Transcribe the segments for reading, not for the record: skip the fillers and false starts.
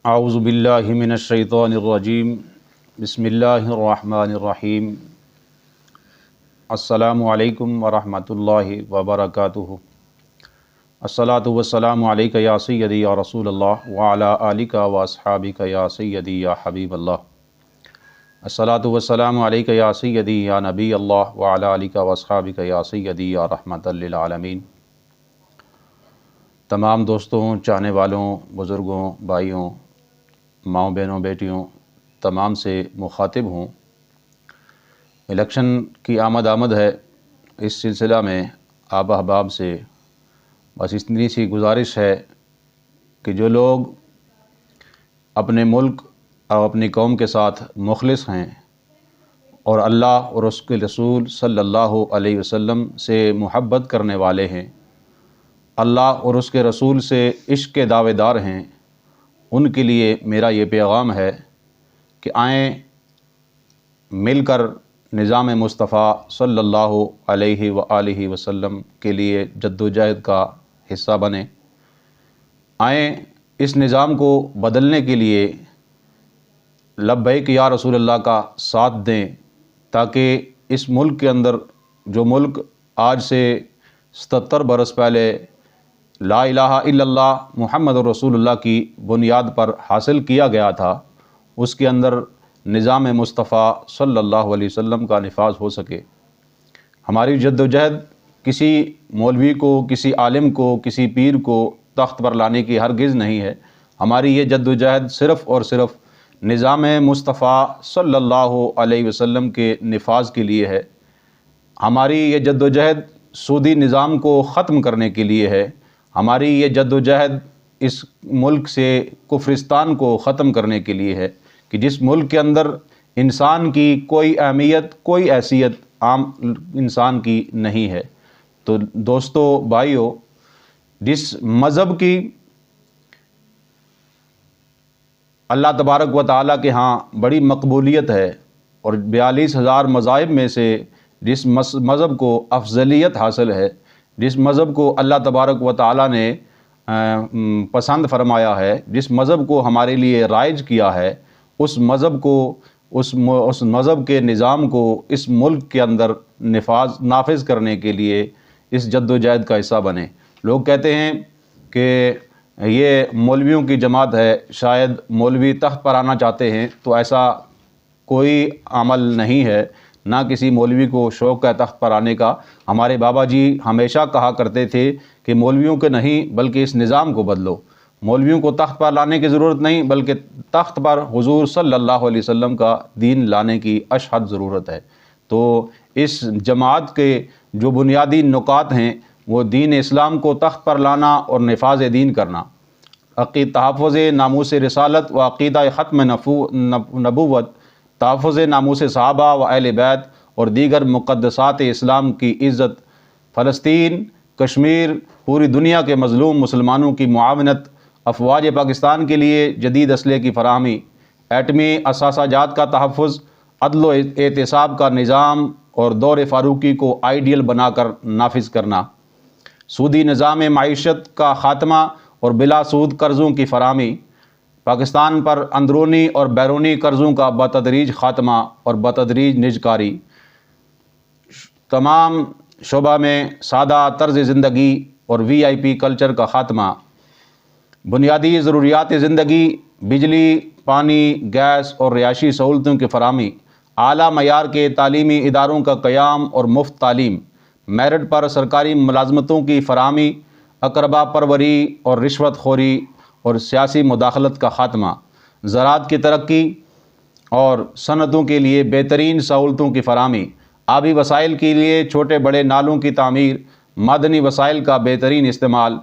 اعوذ باللہ من الشیطان الرجیم بسم اللہ الرحمن الرحیم السلام علیکم ورحمۃ اللہ وبرکاتہ الصلاۃ والسلام علیک یا سیدی یا رسول اللہ وعلی آلک واصحابک یا سیدی یا حبیب اللہ الصلاۃ والسلام علیک یا سیدی یا نبی اللہ وعلی آلک واصحابک یا سیدی یا رحمۃ للعالمین۔ تمام دوستوں، چاہنے والوں، بزرگوں، بھائیوں، ماؤں، بہنوں، بیٹیوں، تمام سے مخاطب ہوں۔ الیکشن کی آمد ہے، اس سلسلہ میں آپ احباب سے بس اتنی سی گزارش ہے کہ جو لوگ اپنے ملک اور اپنی قوم کے ساتھ مخلص ہیں اور اللہ اور اس کے رسول صلی اللہ علیہ وسلم سے محبت کرنے والے ہیں، اللہ اور اس کے رسول سے عشق کے دعوے دار ہیں، ان کے لیے میرا یہ پیغام ہے کہ آئیں مل کر نظام مصطفیٰ صلی اللہ علیہ وآلہ وسلم کے لیے جد و جہد کا حصہ بنیں۔ آئیں اس نظام کو بدلنے کے لیے لبیک یا رسول اللہ کا ساتھ دیں، تاکہ اس ملک کے اندر جو ملک آج سے 77 برس پہلے لا الہ الا اللہ محمد رسول اللہ کی بنیاد پر حاصل کیا گیا تھا، اس کے اندر نظام مصطفیٰ صلی اللہ علیہ وسلم کا نفاذ ہو سکے۔ ہماری جد و جہد کسی مولوی کو، کسی عالم کو، کسی پیر کو تخت پر لانے کی ہرگز نہیں ہے۔ ہماری یہ جد و جہد صرف اور صرف نظام مصطفیٰ صلی اللہ علیہ وسلم کے نفاذ کے لیے ہے۔ ہماری یہ جد و جہد سودی نظام کو ختم کرنے کے لیے ہے۔ ہماری یہ جد و جہد اس ملک سے کفرستان کو ختم کرنے کے لیے ہے کہ جس ملک کے اندر انسان کی کوئی اہمیت، کوئی حیثیت عام انسان کی نہیں ہے۔ تو دوستو، بھائیو، جس مذہب کی اللہ تبارک و تعالیٰ کے ہاں بڑی مقبولیت ہے اور 42,000 مذاہب میں سے جس مذہب کو افضلیت حاصل ہے، جس مذہب کو اللہ تبارک و تعالیٰ نے پسند فرمایا ہے، جس مذہب کو ہمارے لیے رائج کیا ہے، اس مذہب کو، اس مذہب کے نظام کو اس ملک کے اندر نافذ کرنے کے لیے اس جد و جہد کا حصہ بنے۔ لوگ کہتے ہیں کہ یہ مولویوں کی جماعت ہے، شاید مولوی تخت پر آنا چاہتے ہیں، تو ایسا کوئی عمل نہیں ہے، نہ کسی مولوی کو شوق ہے تخت پر آنے کا۔ ہمارے بابا جی ہمیشہ کہا کرتے تھے کہ مولویوں کے نہیں بلکہ اس نظام کو بدلو۔ مولویوں کو تخت پر لانے کی ضرورت نہیں، بلکہ تخت پر حضور صلی اللہ علیہ وسلم کا دین لانے کی اشد ضرورت ہے۔ تو اس جماعت کے جو بنیادی نکات ہیں وہ دین اسلام کو تخت پر لانا اور نفاذ دین کرنا، تحفظ ناموس رسالت و عقیدہ ختم نبوت، تحفظ ناموس صحابہ و اہل بیت اور دیگر مقدسات اسلام کی عزت، فلسطین، کشمیر، پوری دنیا کے مظلوم مسلمانوں کی معاونت، افواج پاکستان کے لیے جدید اسلحے کی فراہمی، ایٹمی اثاثہ جات کا تحفظ، عدل و احتساب کا نظام اور دور فاروقی کو آئیڈیل بنا کر نافذ کرنا، سودی نظام معیشت کا خاتمہ اور بلا سود قرضوں کی فراہمی، پاکستان پر اندرونی اور بیرونی قرضوں کا بتدریج خاتمہ اور بتدریج نجکاری، تمام شعبہ میں سادہ طرز زندگی اور VIP کلچر کا خاتمہ، بنیادی ضروریات زندگی، بجلی، پانی، گیس اور رہائشی سہولتوں کی فراہمی، اعلیٰ معیار کے تعلیمی اداروں کا قیام اور مفت تعلیم، میرٹ پر سرکاری ملازمتوں کی فراہمی، اقربا پروری اور رشوت خوری اور سیاسی مداخلت کا خاتمہ، زراعت کی ترقی اور صنعتوں کے لیے بہترین سہولتوں کی فراہمی، آبی وسائل کے لیے چھوٹے بڑے نالوں کی تعمیر، معدنی وسائل کا بہترین استعمال،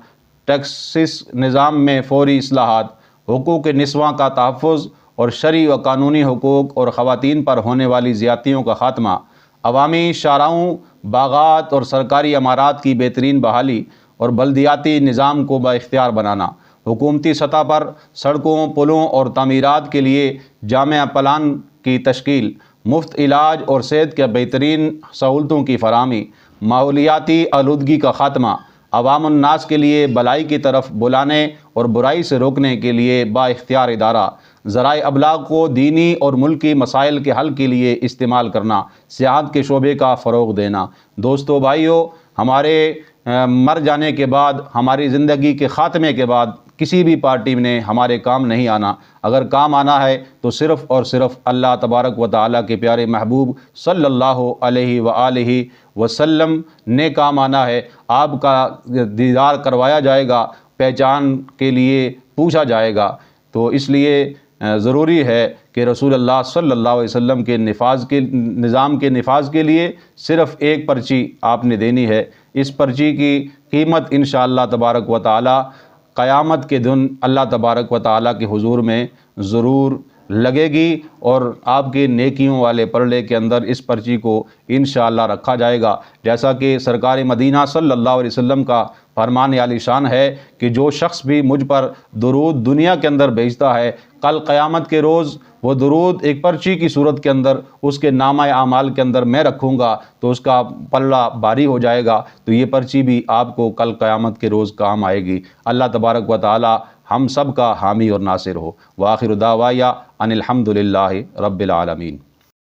ٹیکسس نظام میں فوری اصلاحات، حقوق نسواں کا تحفظ اور شرعی و قانونی حقوق اور خواتین پر ہونے والی زیادتیوں کا خاتمہ، عوامی شاہراہوں، باغات اور سرکاری عمارات کی بہترین بحالی اور بلدیاتی نظام کو بااختیار بنانا، حکومتی سطح پر سڑکوں، پلوں اور تعمیرات کے لیے جامع پلان کی تشکیل، مفت علاج اور صحت کے بہترین سہولتوں کی فراہمی، ماحولیاتی آلودگی کا خاتمہ، عوام الناس کے لیے بلائی کی طرف بلانے اور برائی سے روکنے کے لیے با اختیار ادارہ ذرائع ابلاغ کو دینی اور ملکی مسائل کے حل کے لیے استعمال کرنا، سیاحت کے شعبے کا فروغ دینا۔ دوستو بھائیو، ہمارے مر جانے کے بعد، ہماری زندگی کے خاتمے کے بعد کسی بھی پارٹی نے ہمارے کام نہیں آنا۔ اگر کام آنا ہے تو صرف اور صرف اللہ تبارک و تعالیٰ کے پیارے محبوب صلی اللہ علیہ وآلہ وسلم نے کام آنا ہے۔ آپ کا دیدار کروایا جائے گا، پہچان کے لیے پوچھا جائے گا۔ تو اس لیے ضروری ہے کہ رسول اللہ صلی اللہ علیہ وسلم کے نظام کے نفاذ کے لیے صرف ایک پرچی آپ نے دینی ہے۔ اس پرچی کی قیمت انشاءاللہ تبارک و تعالی قیامت کے دن اللہ تبارک و تعالی کے حضور میں ضرور لگے گی، اور آپ کے نیکیوں والے پرلے کے اندر اس پرچی کو انشاءاللہ رکھا جائے گا۔ جیسا کہ سرکار مدینہ صلی اللہ علیہ وسلم کا فرمان عالی شان ہے کہ جو شخص بھی مجھ پر درود دنیا کے اندر بھیجتا ہے، کل قیامت کے روز وہ درود ایک پرچی کی صورت کے اندر اس کے نامہ اعمال کے اندر میں رکھوں گا تو اس کا پلہ بھاری ہو جائے گا۔ تو یہ پرچی بھی آپ کو کل قیامت کے روز کام آئے گی۔ اللہ تبارک و تعالی ہم سب کا حامی اور ناصر ہو۔ وآخر دعوایا ان الحمد للہ رب العالمین۔